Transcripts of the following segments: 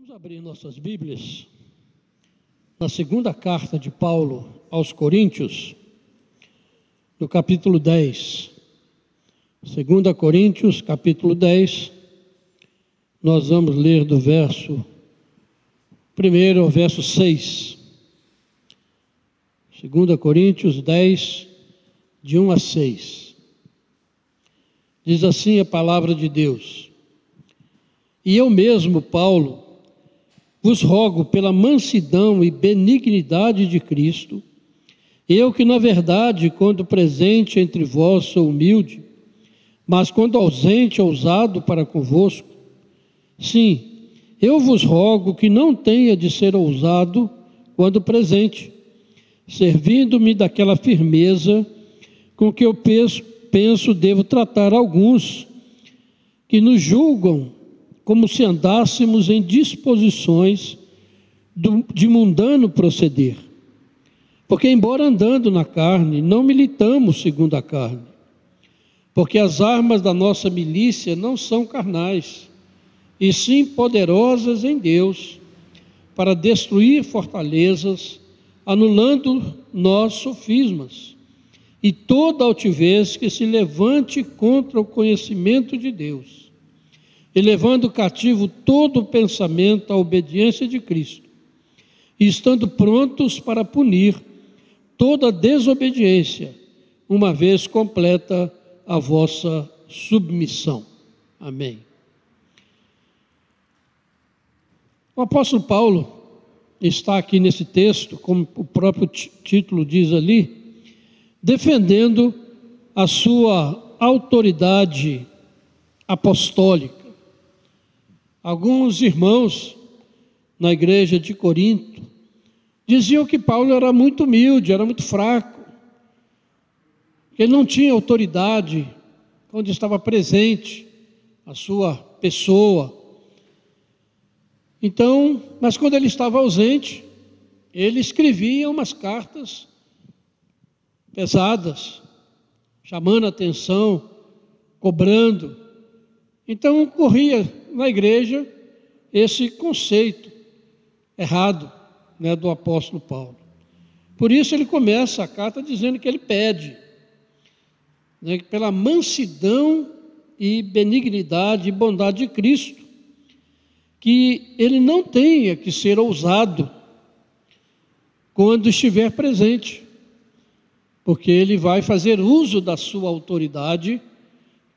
Vamos abrir nossas Bíblias na segunda carta de Paulo aos Coríntios, no capítulo 10. 2 Coríntios, capítulo 10, nós vamos ler do verso 1 ao verso 6. 2 Coríntios 10, de 1 a 6. Diz assim a palavra de Deus: E eu mesmo, Paulo, vos rogo pela mansidão e benignidade de Cristo, eu que na verdade, quando presente entre vós, sou humilde, mas quando ausente, ousado para convosco. Sim, eu vos rogo que não tenha de ser ousado quando presente, servindo-me daquela firmeza com que eu penso devo tratar alguns que nos julgam como se andássemos em disposições de mundano proceder. Porque, embora andando na carne, não militamos segundo a carne. Porque as armas da nossa milícia não são carnais, e sim poderosas em Deus, para destruir fortalezas, anulando nós sofismas, e toda altivez que se levante contra o conhecimento de Deus, e levando cativo todo o pensamento à obediência de Cristo, e estando prontos para punir toda desobediência, uma vez completa a vossa submissão. Amém. O apóstolo Paulo está aqui nesse texto, como o próprio título diz ali, defendendo a sua autoridade apostólica. Alguns irmãos na igreja de Corinto diziam que Paulo era muito humilde, era muito fraco, que ele não tinha autoridade quando estava presente a sua pessoa. Então, mas quando ele estava ausente, ele escrevia umas cartas pesadas, chamando a atenção, cobrando. Então, corria na igreja esse conceito errado, do apóstolo Paulo. Por isso ele começa a carta dizendo que ele pede, pela mansidão e benignidade e bondade de Cristo, que ele não tenha que ser ousado quando estiver presente, porque ele vai fazer uso da sua autoridade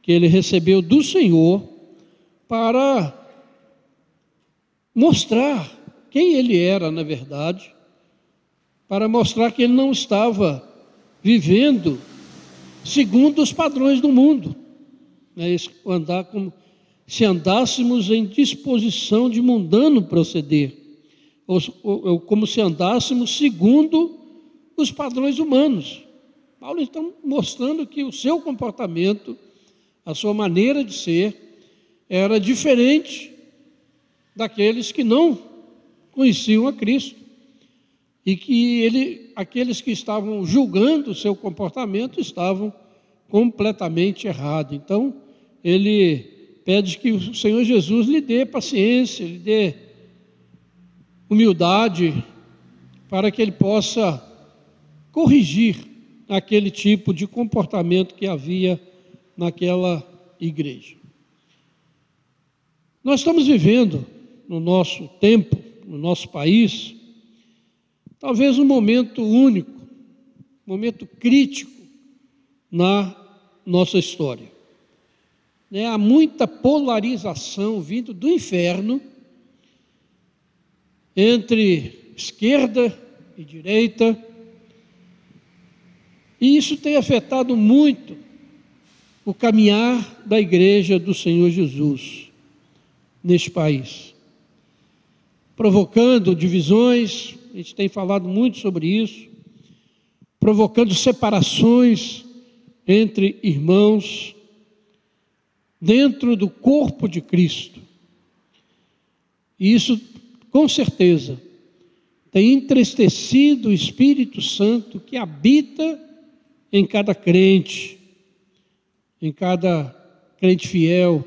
que ele recebeu do Senhor para mostrar quem ele era na verdade, para mostrar que ele não estava vivendo segundo os padrões do mundo, andar como se andássemos em disposição de mundano proceder, ou como se andássemos segundo os padrões humanos. Paulo está mostrando que o seu comportamento, a sua maneira de ser, era diferente daqueles que não conheciam a Cristo, e que aqueles que estavam julgando o seu comportamento estavam completamente errados. Então, ele pede que o Senhor Jesus lhe dê paciência, lhe dê humildade, para que ele possa corrigir aquele tipo de comportamento que havia naquela igreja. Nós estamos vivendo no nosso tempo, no nosso país, talvez um momento único, um momento crítico na nossa história. Há muita polarização vindo do inferno entre esquerda e direita, e isso tem afetado muito o caminhar da igreja do Senhor Jesus neste país, provocando divisões, a gente tem falado muito sobre isso, provocando separações entre irmãos dentro do corpo de Cristo. E isso, com certeza, tem entristecido o Espírito Santo que habita em cada crente fiel,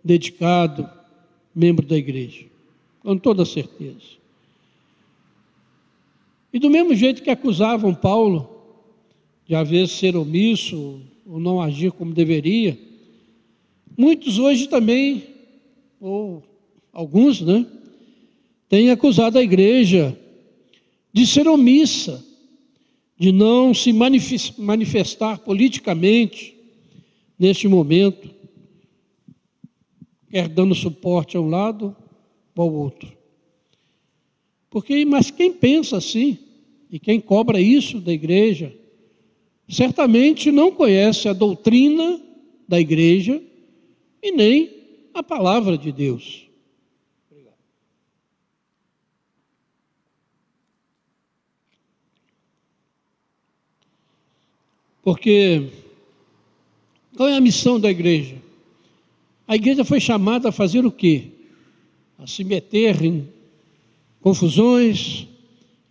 dedicado, membro da igreja. com toda certeza. E do mesmo jeito que acusavam Paulo de às vezes ser omisso ou não agir como deveria, muitos hoje também, ou alguns, né, têm acusado a igreja de ser omissa, de não se manifestar politicamente neste momento, quer dando suporte a um lado ou ao outro. Mas quem pensa assim, e quem cobra isso da igreja, certamente não conhece a doutrina da igreja e nem a palavra de Deus. Obrigado. Porque qual é a missão da igreja? A igreja foi chamada a fazer o quê? A se meter em confusões,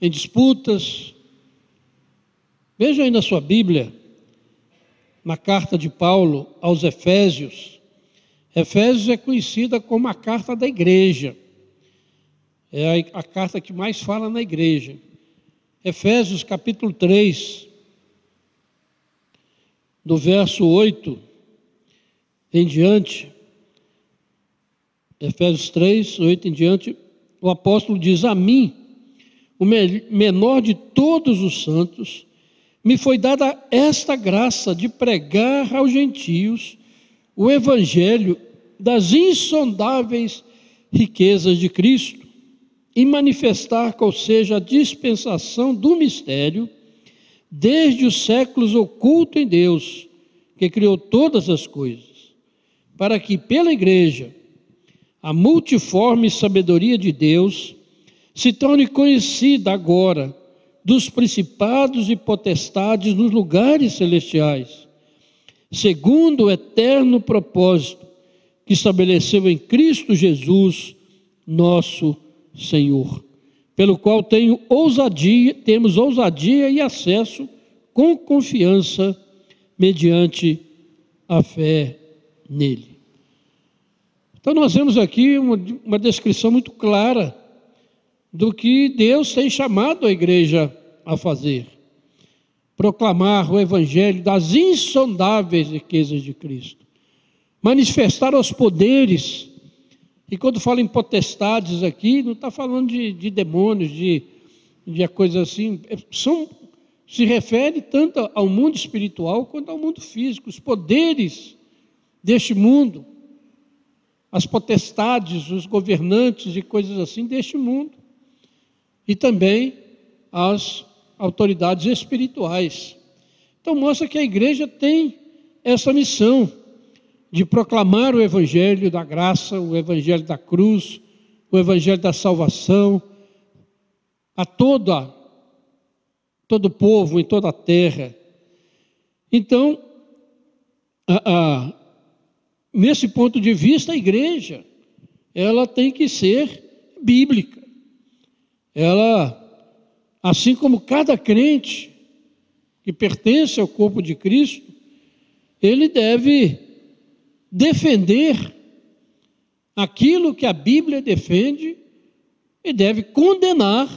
em disputas. Veja aí na sua Bíblia, na carta de Paulo aos Efésios. Efésios é conhecida como a carta da igreja. É a carta que mais fala na igreja. Efésios capítulo 3, do verso 8 em diante. Efésios 3, 8 em diante, o apóstolo diz: a mim, o menor de todos os santos, me foi dada esta graça de pregar aos gentios o evangelho das insondáveis riquezas de Cristo e manifestar qual seja a dispensação do mistério desde os séculos oculto em Deus, que criou todas as coisas, para que pela igreja a multiforme sabedoria de Deus se torne conhecida agora dos principados e potestades nos lugares celestiais, segundo o eterno propósito que estabeleceu em Cristo Jesus, nosso Senhor, pelo qual temos ousadia e acesso com confiança mediante a fé nele. Então nós vemos aqui uma descrição muito clara do que Deus tem chamado a igreja a fazer. Proclamar o evangelho das insondáveis riquezas de Cristo. Manifestar aos poderes. E quando fala em potestades aqui, não está falando de demônios, de coisas assim. Se refere tanto ao mundo espiritual quanto ao mundo físico. Os poderes deste mundo. As potestades, os governantes e coisas assim deste mundo. E também as autoridades espirituais. Então mostra que a igreja tem essa missão de proclamar o evangelho da graça, o evangelho da cruz, o evangelho da salvação a todo povo, em toda a terra. Então, nesse ponto de vista, a igreja, ela tem que ser bíblica. Ela, assim como cada crente que pertence ao corpo de Cristo, ele deve defender aquilo que a Bíblia defende e deve condenar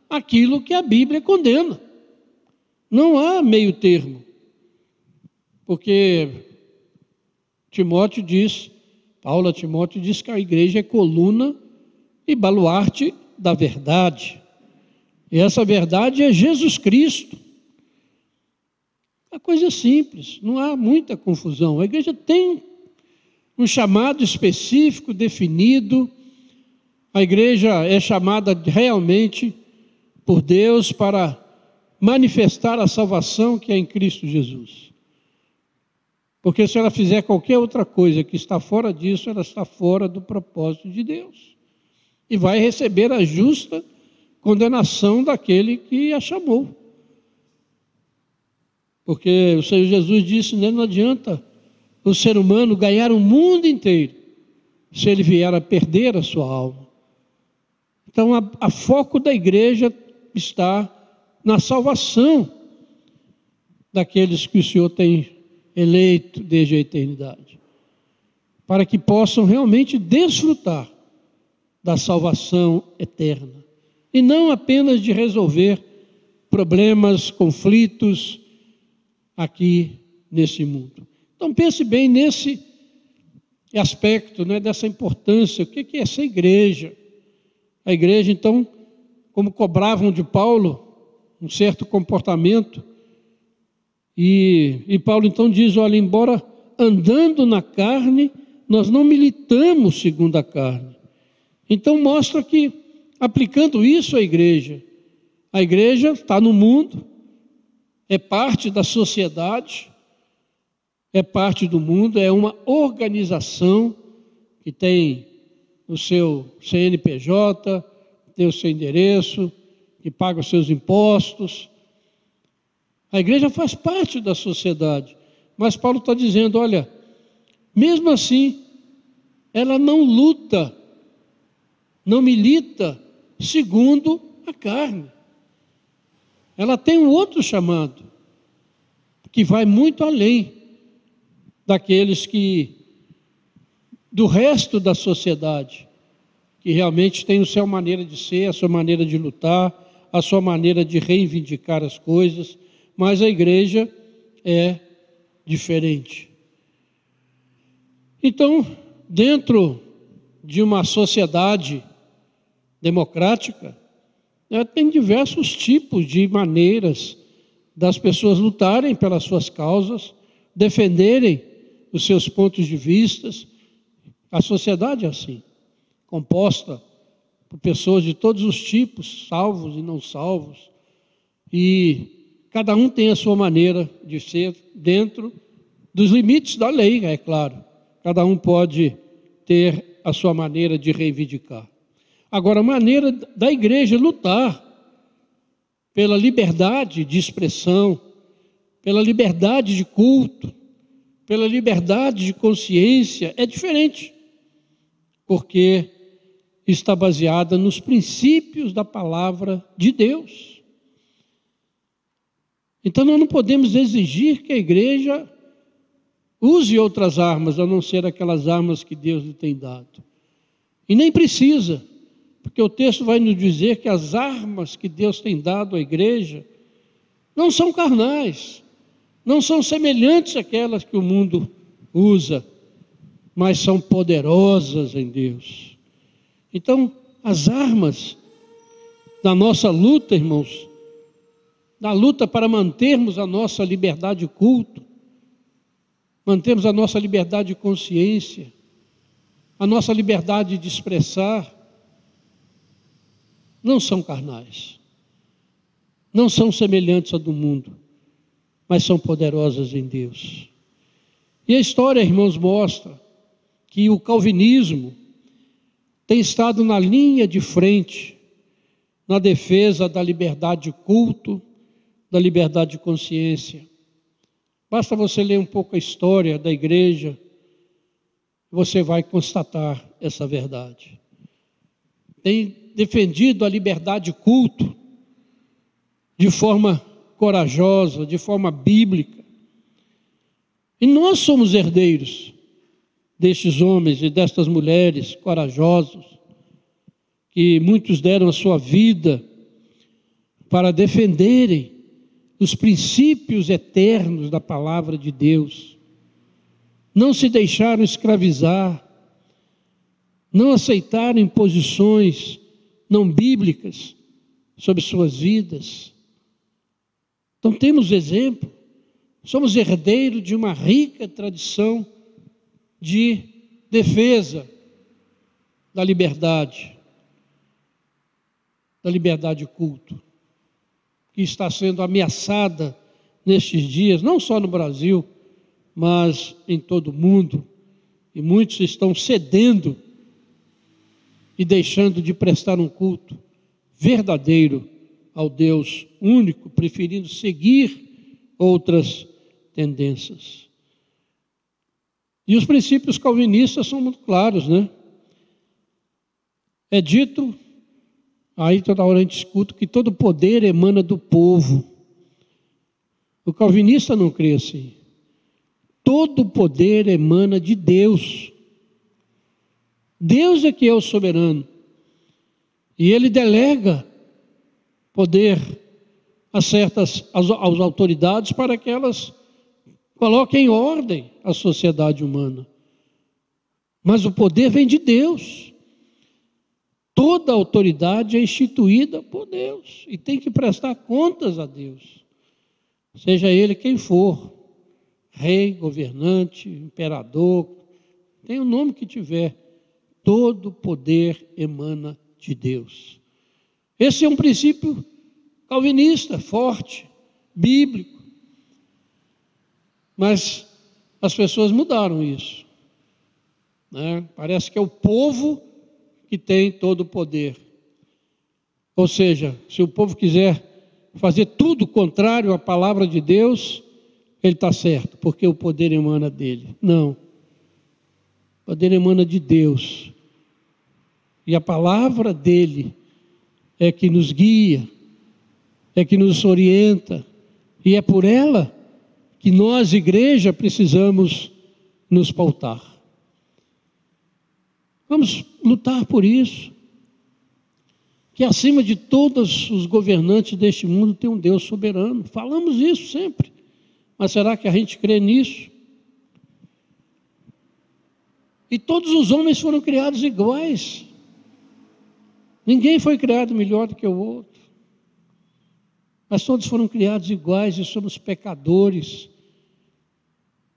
aquilo que a Bíblia condena. Não há meio termo. Porque Paulo a Timóteo diz que a igreja é coluna e baluarte da verdade. E essa verdade é Jesus Cristo. A coisa é simples, não há muita confusão. A igreja tem um chamado específico, definido. A igreja é chamada realmente por Deus para manifestar a salvação que é em Cristo Jesus. Porque se ela fizer qualquer outra coisa que está fora disso, ela está fora do propósito de Deus. E vai receber a justa condenação daquele que a chamou. Porque o Senhor Jesus disse, né, não adianta o ser humano ganhar o mundo inteiro se ele vier a perder a sua alma. Então, a foco da igreja está na salvação daqueles que o Senhor tem eleito desde a eternidade, para que possam realmente desfrutar da salvação eterna. E não apenas de resolver problemas, conflitos aqui nesse mundo. Então pense bem nesse aspecto, né, dessa importância. O que é essa igreja? A igreja, então, como cobravam de Paulo um certo comportamento, e Paulo então diz, olha, embora andando na carne, nós não militamos segundo a carne. Então mostra que, aplicando isso à igreja, a igreja está no mundo, é parte da sociedade, é parte do mundo, é uma organização que tem o seu CNPJ, tem o seu endereço, que paga os seus impostos. A igreja faz parte da sociedade, mas Paulo está dizendo, olha, mesmo assim, ela não luta, não milita segundo a carne. Ela tem um outro chamado, que vai muito além daqueles do resto da sociedade, que realmente tem a sua maneira de ser, a sua maneira de lutar, a sua maneira de reivindicar as coisas, mas a igreja é diferente. Então, dentro de uma sociedade democrática, tem diversos tipos de maneiras das pessoas lutarem pelas suas causas, defenderem os seus pontos de vista. A sociedade é assim, composta por pessoas de todos os tipos, salvos e não salvos, e cada um tem a sua maneira de ser dentro dos limites da lei, é claro. Cada um pode ter a sua maneira de reivindicar. Agora, a maneira da igreja lutar pela liberdade de expressão, pela liberdade de culto, pela liberdade de consciência, é diferente, porque está baseada nos princípios da palavra de Deus. Então, nós não podemos exigir que a igreja use outras armas, a não ser aquelas armas que Deus lhe tem dado. E nem precisa, porque o texto vai nos dizer que as armas que Deus tem dado à igreja não são carnais, não são semelhantes àquelas que o mundo usa, mas são poderosas em Deus. Então, as armas da nossa luta, irmãos, da luta para mantermos a nossa liberdade de culto, mantermos a nossa liberdade de consciência, a nossa liberdade de expressar, não são carnais, não são semelhantes à do mundo, mas são poderosas em Deus. E a história, irmãos, mostra que o calvinismo tem estado na linha de frente na defesa da liberdade de culto, da liberdade de consciência. Basta você ler um pouco a história da igreja, você vai constatar essa verdade. Tem defendido a liberdade de culto de forma corajosa, de forma bíblica. E nós somos herdeiros destes homens e destas mulheres corajosos, que muitos deram a sua vida para defenderem os princípios eternos da palavra de Deus. Não se deixaram escravizar, não aceitaram imposições não bíblicas sobre suas vidas. Então temos exemplo, somos herdeiros de uma rica tradição de defesa da liberdade de culto, que está sendo ameaçada nestes dias, não só no Brasil, mas em todo o mundo, e muitos estão cedendo e deixando de prestar um culto verdadeiro ao Deus único, preferindo seguir outras tendências. E os princípios calvinistas são muito claros, né? É dito, aí toda hora a gente escuta, que todo poder emana do povo. O calvinista não crê assim. Todo poder emana de Deus. Deus é que é o soberano. E ele delega poder às autoridades para que elas coloquem em ordem a sociedade humana. Mas o poder vem de Deus. Toda autoridade é instituída por Deus e tem que prestar contas a Deus. Seja ele quem for, rei, governante, imperador, tem o nome que tiver, todo poder emana de Deus. Esse é um princípio calvinista, forte, bíblico. Mas as pessoas mudaram isso, né? Parece que é o povo que tem todo o poder. Ou seja, se o povo quiser fazer tudo contrário à palavra de Deus, ele está certo, porque o poder emana dele. Não. O poder emana de Deus. E a palavra dele é que nos guia, é que nos orienta, e é por ela que nós, igreja, precisamos nos pautar. Vamos lutar por isso. Que acima de todos os governantes deste mundo tem um Deus soberano. Falamos isso sempre. Mas será que a gente crê nisso? E todos os homens foram criados iguais. Ninguém foi criado melhor do que o outro. Mas todos foram criados iguais e somos pecadores.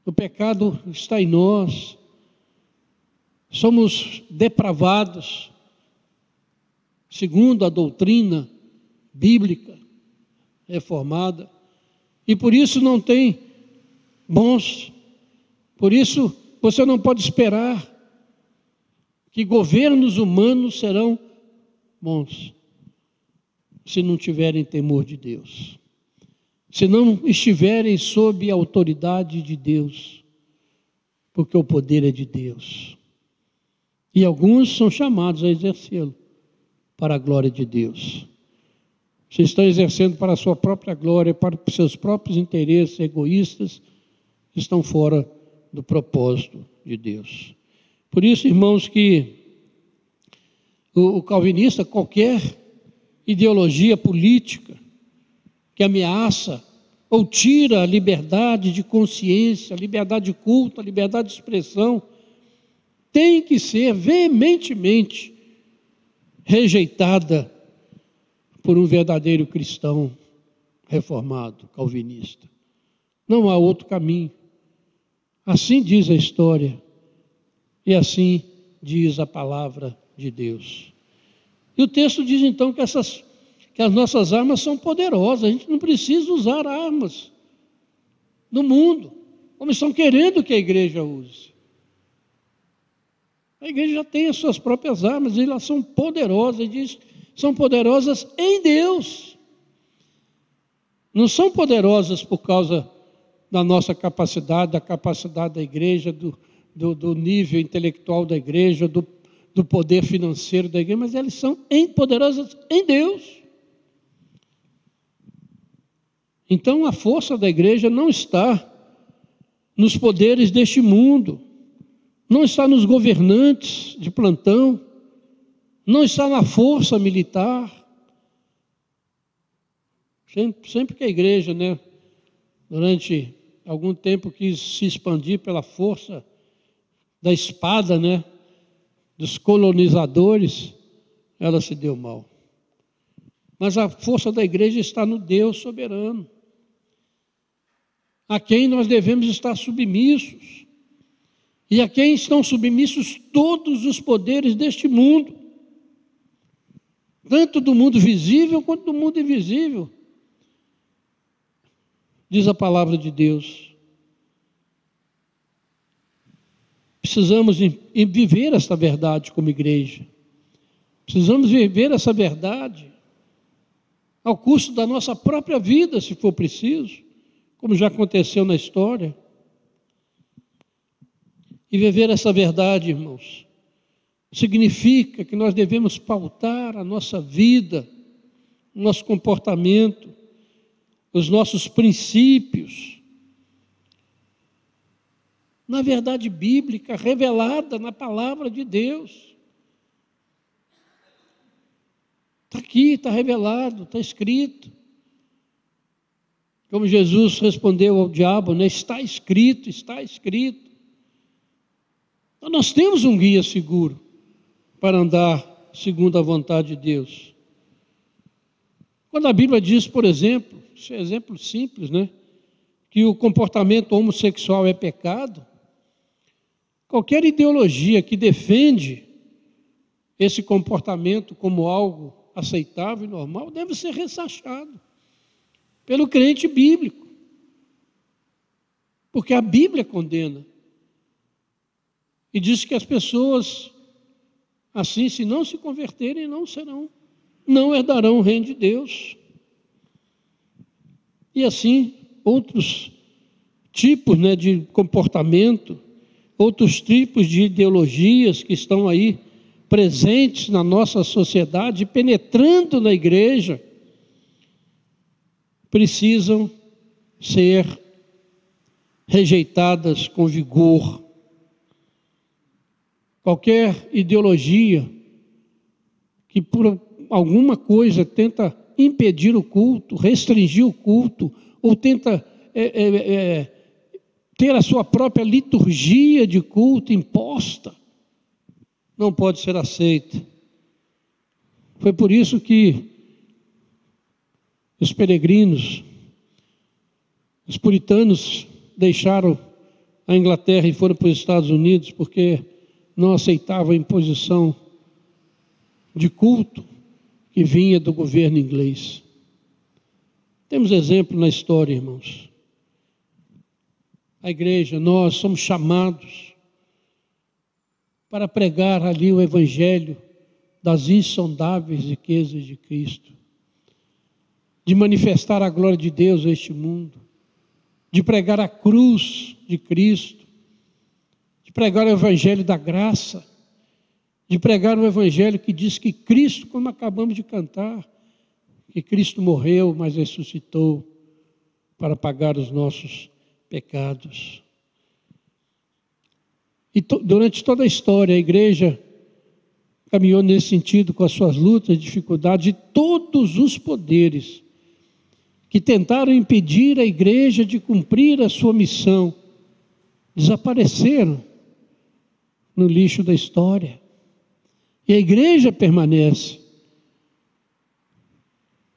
O pecado está em nós. Somos depravados, segundo a doutrina bíblica reformada. E por isso não tem bons. Por isso você não pode esperar que governos humanos serão bons, se não tiverem temor de Deus, se não estiverem sob a autoridade de Deus, porque o poder é de Deus. E alguns são chamados a exercê-lo para a glória de Deus. Se estão exercendo para a sua própria glória, para os seus próprios interesses egoístas, estão fora do propósito de Deus. Por isso, irmãos, que o calvinista, qualquer ideologia política que ameaça ou tira a liberdade de consciência, a liberdade de culto, a liberdade de expressão, tem que ser veementemente rejeitada por um verdadeiro cristão reformado, calvinista. Não há outro caminho. Assim diz a história e assim diz a palavra de Deus. E o texto diz então que as nossas armas são poderosas. A gente não precisa usar armas do mundo, como estão querendo que a igreja use. A igreja já tem as suas próprias armas e elas são poderosas. Diz, são poderosas em Deus. Não são poderosas por causa da nossa capacidade, da capacidade da igreja, do nível intelectual da igreja, do poder financeiro da igreja, mas elas são poderosas em Deus. Então a força da igreja não está nos poderes deste mundo, não está nos governantes de plantão, não está na força militar. Sempre que a igreja, durante algum tempo quis se expandir pela força da espada, dos colonizadores, ela se deu mal. Mas a força da igreja está no Deus soberano, a quem nós devemos estar submissos, e a quem estão submissos todos os poderes deste mundo, tanto do mundo visível quanto do mundo invisível. Diz a palavra de Deus. Precisamos viver essa verdade como igreja. Precisamos viver essa verdade ao custo da nossa própria vida, se for preciso, como já aconteceu na história. E viver essa verdade, irmãos, significa que nós devemos pautar a nossa vida, o nosso comportamento, os nossos princípios na verdade bíblica revelada na palavra de Deus. Está aqui, está revelado, está escrito. Como Jesus respondeu ao diabo, né? Está escrito, está escrito. Então nós temos um guia seguro para andar segundo a vontade de Deus. Quando a Bíblia diz, por exemplo, isso é exemplo simples, né? Que o comportamento homossexual é pecado, qualquer ideologia que defende esse comportamento como algo aceitável e normal deve ser ressachado pelo crente bíblico, porque a Bíblia condena e diz que as pessoas assim, se não se converterem, não herdarão o reino de Deus. E assim, outros tipos, né, de comportamento, outros tipos de ideologias que estão aí presentes na nossa sociedade, penetrando na igreja, precisam ser rejeitadas com vigor. Qualquer ideologia que por alguma coisa tenta impedir o culto, restringir o culto, ou tenta ter a sua própria liturgia de culto imposta, não pode ser aceita. Foi por isso que os peregrinos, os puritanos, deixaram a Inglaterra e foram para os Estados Unidos, porque não aceitavam a imposição de culto que vinha do governo inglês. Temos exemplo na história, irmãos. A igreja, nós somos chamados para pregar ali o evangelho das insondáveis riquezas de Cristo, de manifestar a glória de Deus a este mundo, de pregar a cruz de Cristo, de pregar o evangelho da graça, de pregar o evangelho que diz que Cristo, como acabamos de cantar, que Cristo morreu, mas ressuscitou para pagar os nossos pecados. E durante toda a história, a igreja caminhou nesse sentido com as suas lutas, dificuldades, e todos os poderes que tentaram impedir a igreja de cumprir a sua missão desapareceram no lixo da história. E a igreja permanece,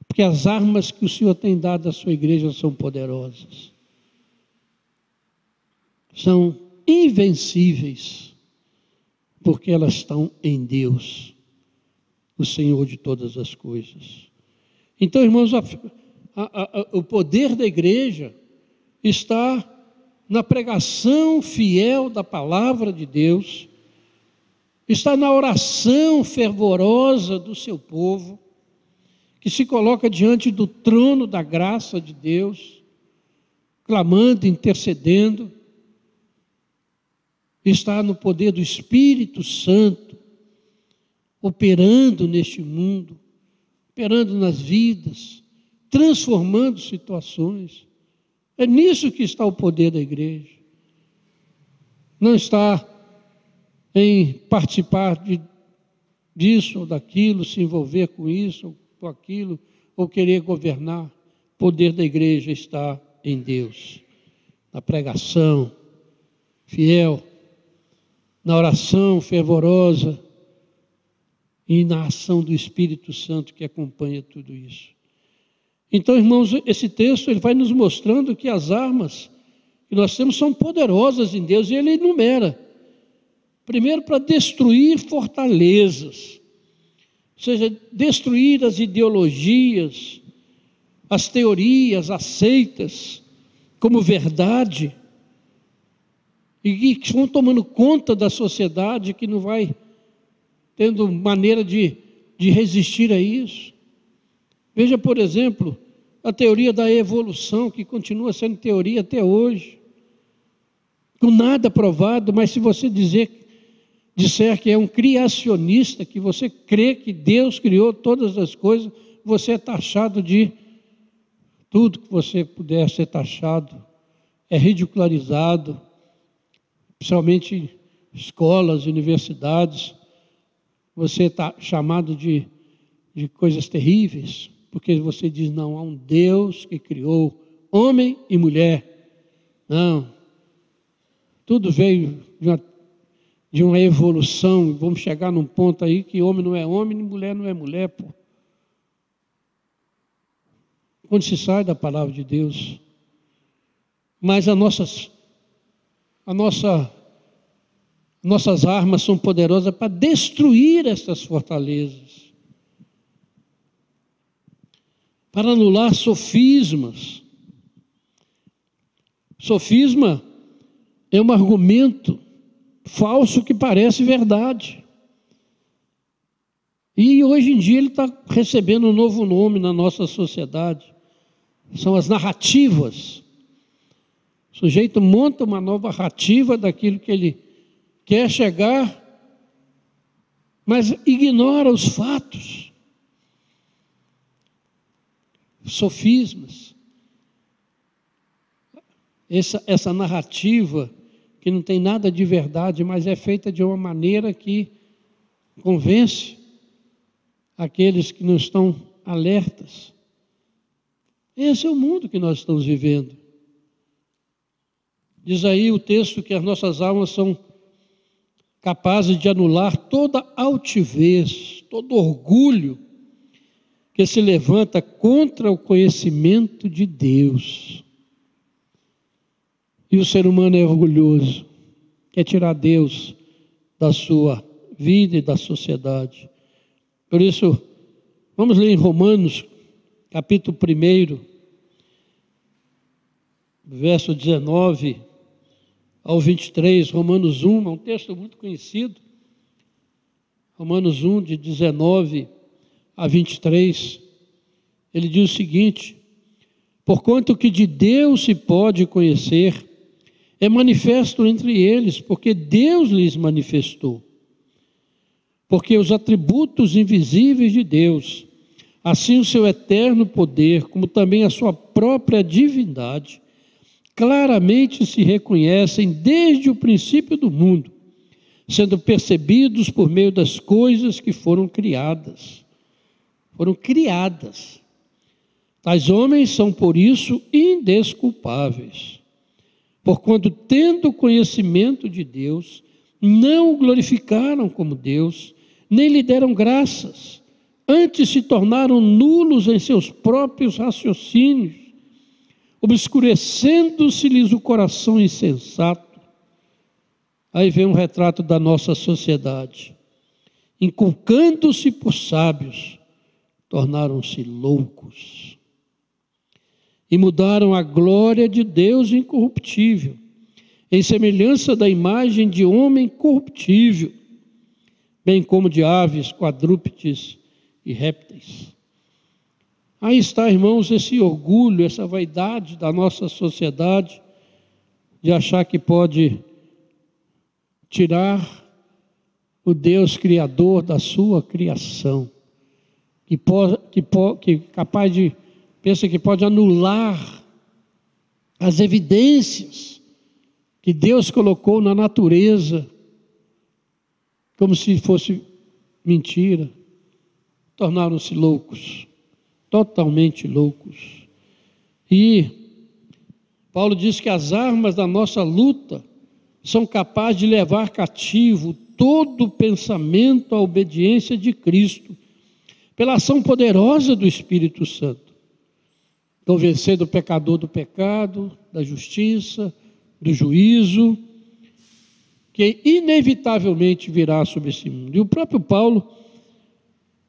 porque as armas que o Senhor tem dado à sua igreja são poderosas, são invencíveis, porque elas estão em Deus, o Senhor de todas as coisas. Então, irmãos, o poder da igreja está na pregação fiel da palavra de Deus, está na oração fervorosa do seu povo, que se coloca diante do trono da graça de Deus, clamando, intercedendo, está no poder do Espírito Santo, operando neste mundo, operando nas vidas, transformando situações. É nisso que está o poder da igreja. Não está em participar disso ou daquilo, se envolver com isso ou com aquilo, ou querer governar. O poder da igreja está em Deus, na pregação fiel, na oração fervorosa e na ação do Espírito Santo que acompanha tudo isso. Então, irmãos, esse texto ele vai nos mostrando que as armas que nós temos são poderosas em Deus, e ele enumera. Primeiro, para destruir fortalezas, ou seja, destruir as ideologias, as teorias aceitas como verdade, e que vão tomando conta da sociedade, que não vai tendo maneira de resistir a isso. Veja, por exemplo, a teoria da evolução, que continua sendo teoria até hoje, com nada provado, mas se você disser que é um criacionista, que você crê que Deus criou todas as coisas, você é taxado de tudo que você puder ser taxado, é ridicularizado, principalmente em escolas, universidades, você está chamado de de coisas terríveis, porque você diz, não, há um Deus que criou homem e mulher. Não, tudo veio de uma evolução, vamos chegar num ponto aí que homem não é homem e mulher não é mulher, pô. Quando se sai da palavra de Deus, mas nossas armas são poderosas para destruir essas fortalezas, para anular sofismas. Sofisma é um argumento falso que parece verdade. E hoje em dia ele está recebendo um novo nome na nossa sociedade. São as narrativas. O sujeito monta uma nova narrativa daquilo que ele quer chegar, mas ignora os fatos. Sofismas. Essa narrativa que não tem nada de verdade, mas é feita de uma maneira que convence aqueles que não estão alertas. Esse é o mundo que nós estamos vivendo. Diz aí o texto que as nossas almas são capazes de anular toda altivez, todo orgulho que se levanta contra o conhecimento de Deus. E o ser humano é orgulhoso, quer tirar Deus da sua vida e da sociedade. Por isso, vamos ler em Romanos, capítulo 1, verso 19 ao 23, Romanos 1, é um texto muito conhecido. Romanos 1, de 19 a 23, ele diz o seguinte: porquanto que de Deus se pode conhecer, é manifesto entre eles, porque Deus lhes manifestou. Porque os atributos invisíveis de Deus, assim o seu eterno poder, como também a sua própria divindade, claramente se reconhecem desde o princípio do mundo, sendo percebidos por meio das coisas que foram criadas. Foram criadas. Tais homens são, por isso, indesculpáveis. Porquanto, tendo conhecimento de Deus, não o glorificaram como Deus, nem lhe deram graças, antes se tornaram nulos em seus próprios raciocínios, obscurecendo-se-lhes o coração insensato. Aí vem um retrato da nossa sociedade. Inculcando-se por sábios, tornaram-se loucos. E mudaram a glória de Deus incorruptível, em semelhança da imagem de homem corruptível, bem como de aves, quadrúpedes e répteis. Aí está, irmãos, esse orgulho, essa vaidade da nossa sociedade, de achar que pode tirar o Deus Criador da sua criação, pensa que pode anular as evidências que Deus colocou na natureza, como se fosse mentira. Tornaram-se loucos, totalmente loucos. E Paulo diz que as armas da nossa luta são capazes de levar cativo todo pensamento à obediência de Cristo, pela ação poderosa do Espírito Santo, convencendo o pecador do pecado, da justiça, do juízo, que inevitavelmente virá sobre esse mundo. E o próprio Paulo,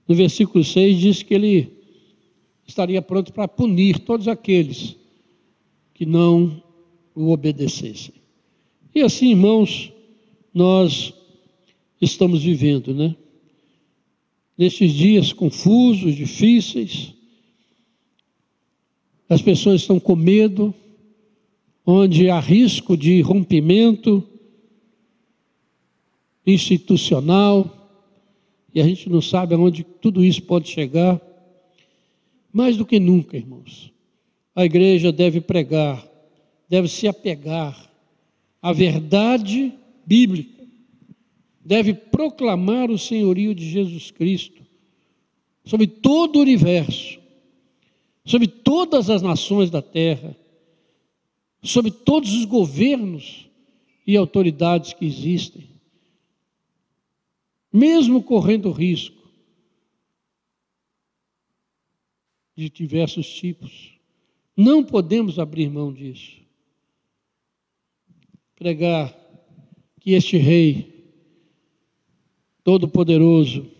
no versículo 6, diz que ele estaria pronto para punir todos aqueles que não o obedecessem. E assim, irmãos, nós estamos vivendo, né? Nestes dias confusos, difíceis, as pessoas estão com medo, onde há risco de rompimento institucional, e a gente não sabe aonde tudo isso pode chegar. Mais do que nunca, irmãos, a igreja deve pregar, deve se apegar à verdade bíblica, deve proclamar o senhorio de Jesus Cristo, sobre todo o universo, sobre todas as nações da terra, sobre todos os governos e autoridades que existem, mesmo correndo risco de diversos tipos, não podemos abrir mão disso. Pregar que este Rei Todo-Poderoso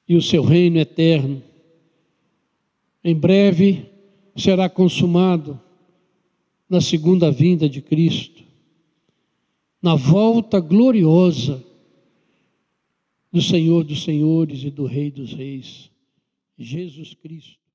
e o seu reino eterno, em breve será consumado na segunda vinda de Cristo, na volta gloriosa do Senhor dos Senhores e do Rei dos Reis, Jesus Cristo.